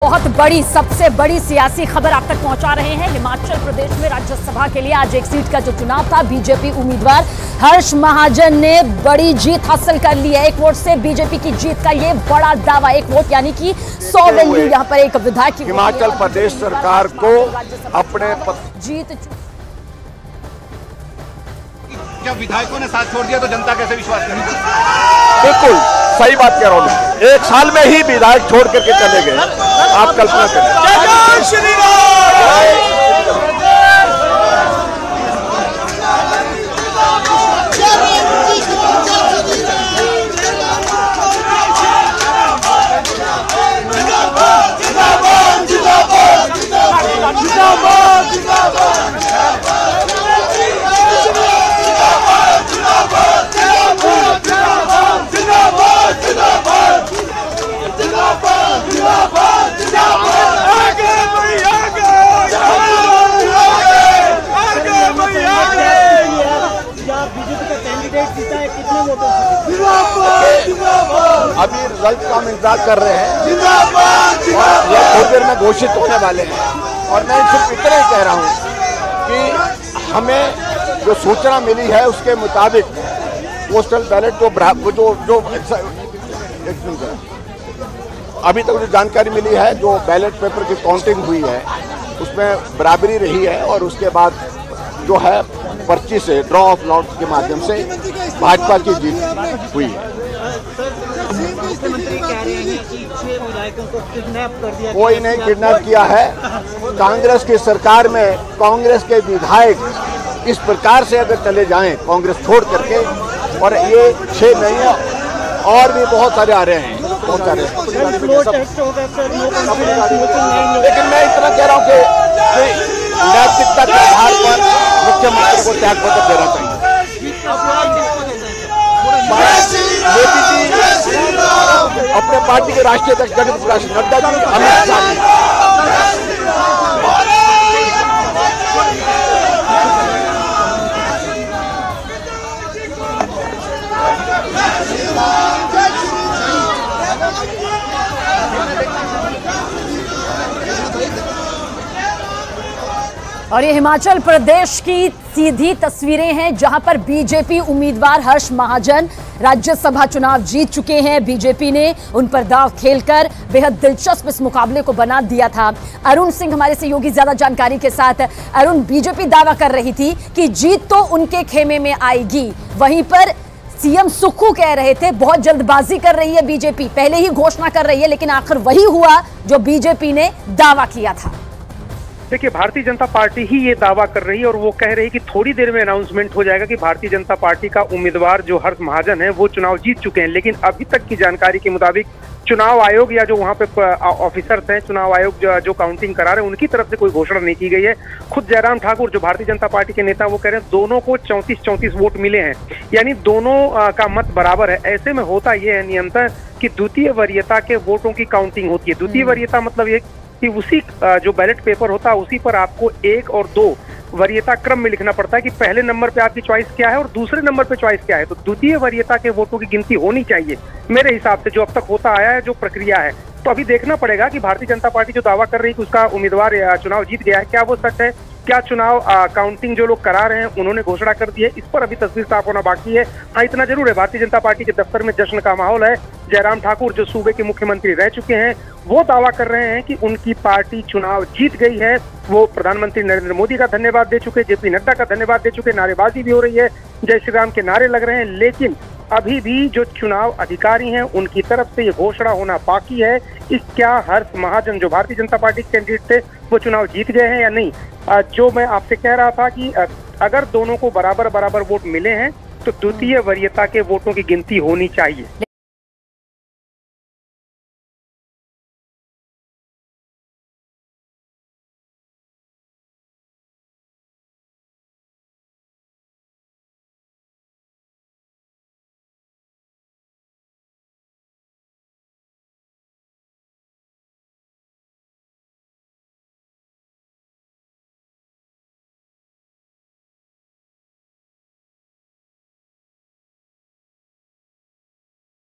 बहुत बड़ी, सबसे बड़ी सियासी खबर आप तक पहुंचा रहे हैं। हिमाचल प्रदेश में राज्यसभा के लिए आज एक सीट का जो चुनाव था, बीजेपी उम्मीदवार हर्ष महाजन ने बड़ी जीत हासिल कर ली है। एक वोट से बीजेपी की जीत का ये बड़ा दावा, एक वोट यानी कि 100 वैल्यू यहाँ पर एक विधायक की हिमाचल प्रदेश सरकार को अपने जीत। जब विधायकों ने साथ छोड़ दिया तो जनता कैसे विश्वास करेगी? बिल्कुल सही बात कह रहा हूँ। एक साल में ही विधायक छोड़ करके चले गए, आप कल्पना करें। अभी रिजल्ट का हम इंतजार कर रहे हैं, ये थोड़ी देर में घोषित होने वाले हैं। और मैं सिर्फ इतना ही कह रहा हूँ कि हमें जो सूचना मिली है उसके मुताबिक पोस्टल बैलेट जो अभी तक जो जानकारी मिली है, जो बैलेट पेपर की काउंटिंग हुई है उसमें बराबरी रही है और उसके बाद जो है पर्ची से ड्रॉ ऑफ लॉट के माध्यम से भाजपा की जीत हुई है। मुख्यमंत्री कह रहे हैं कि 6 विधायकों को किडनैप कर दिया। कोई नहीं किडनैप किया है। कांग्रेस की सरकार में कांग्रेस के विधायक इस प्रकार से अगर चले जाएं कांग्रेस छोड़ करके, और ये 6 नहीं है और भी बहुत सारे आ रहे हैं, बहुत सारे। लेकिन मैं इतना कह रहा हूँ कि नैतिकता के आधार पर मुख्यमंत्री को त्यागपत्र देना चाहिए। मोदी जी अपने पार्टी के राष्ट्रीय अध्यक्ष जगत प्रकाश नड्डा जी, अमित शाह जी, और ये हिमाचल प्रदेश की सीधी तस्वीरें हैं जहां पर बीजेपी उम्मीदवार हर्ष महाजन राज्यसभा चुनाव जीत चुके हैं। बीजेपी ने उन पर दांव खेलकर बेहद दिलचस्प इस मुकाबले को बना दिया था। अरुण सिंह हमारे सहयोगी ज्यादा जानकारी के साथ। अरुण, बीजेपी दावा कर रही थी कि जीत तो उनके खेमे में आएगी, वहीं पर सीएम सुक्खू कह रहे थे बहुत जल्दबाजी कर रही है बीजेपी, पहले ही घोषणा कर रही है, लेकिन आखिर वही हुआ जो बीजेपी ने दावा किया था। देखिए, भारतीय जनता पार्टी ही ये दावा कर रही है और वो कह रही है कि थोड़ी देर में अनाउंसमेंट हो जाएगा कि भारतीय जनता पार्टी का उम्मीदवार जो हर्ष महाजन है वो चुनाव जीत चुके हैं। लेकिन अभी तक की जानकारी के मुताबिक चुनाव आयोग या जो वहाँ पे ऑफिसर्स हैं, चुनाव आयोग जो काउंटिंग करा रहे हैं, उनकी तरफ से कोई घोषणा नहीं की गई है। खुद जयराम ठाकुर जो भारतीय जनता पार्टी के नेता, वो कह रहे हैं दोनों को 34-34 वोट मिले हैं, यानी दोनों का मत बराबर है। ऐसे में होता यह है नियंत्रण कि द्वितीय वरीयता के वोटों की काउंटिंग होती है। द्वितीय वरीयता मतलब ये कि उसी जो बैलेट पेपर होता है उसी पर आपको 1 और 2 वरीयता क्रम में लिखना पड़ता है कि पहले नंबर पे आपकी चॉइस क्या है और दूसरे नंबर पे चॉइस क्या है। तो द्वितीय वरीयता के वोटों की गिनती होनी चाहिए मेरे हिसाब से, जो अब तक होता आया है, जो प्रक्रिया है। तो अभी देखना पड़ेगा कि भारतीय जनता पार्टी जो दावा कर रही है कि उसका उम्मीदवार चुनाव जीत गया है, क्या वो सच है? क्या चुनाव काउंटिंग जो लोग करा रहे हैं उन्होंने घोषणा कर दी है? इस पर अभी तस्वीर साफ होना बाकी है। हाँ, इतना जरूर है, भारतीय जनता पार्टी के दफ्तर में जश्न का माहौल है। जयराम ठाकुर जो सूबे के मुख्यमंत्री रह चुके हैं, वो दावा कर रहे हैं कि उनकी पार्टी चुनाव जीत गई है। वो प्रधानमंत्री नरेंद्र मोदी का धन्यवाद दे चुके, जेपी नड्डा का धन्यवाद दे चुके, नारेबाजी भी हो रही है, जय श्री राम के नारे लग रहे हैं। लेकिन अभी भी जो चुनाव अधिकारी हैं उनकी तरफ से ये घोषणा होना बाकी है इस क्या हर्ष महाजन जो भारतीय जनता पार्टी के कैंडिडेट थे वो चुनाव जीत गए हैं या नहीं। जो मैं आपसे कह रहा था कि अगर दोनों को बराबर वोट मिले हैं तो द्वितीय वरीयता के वोटों की गिनती होनी चाहिए।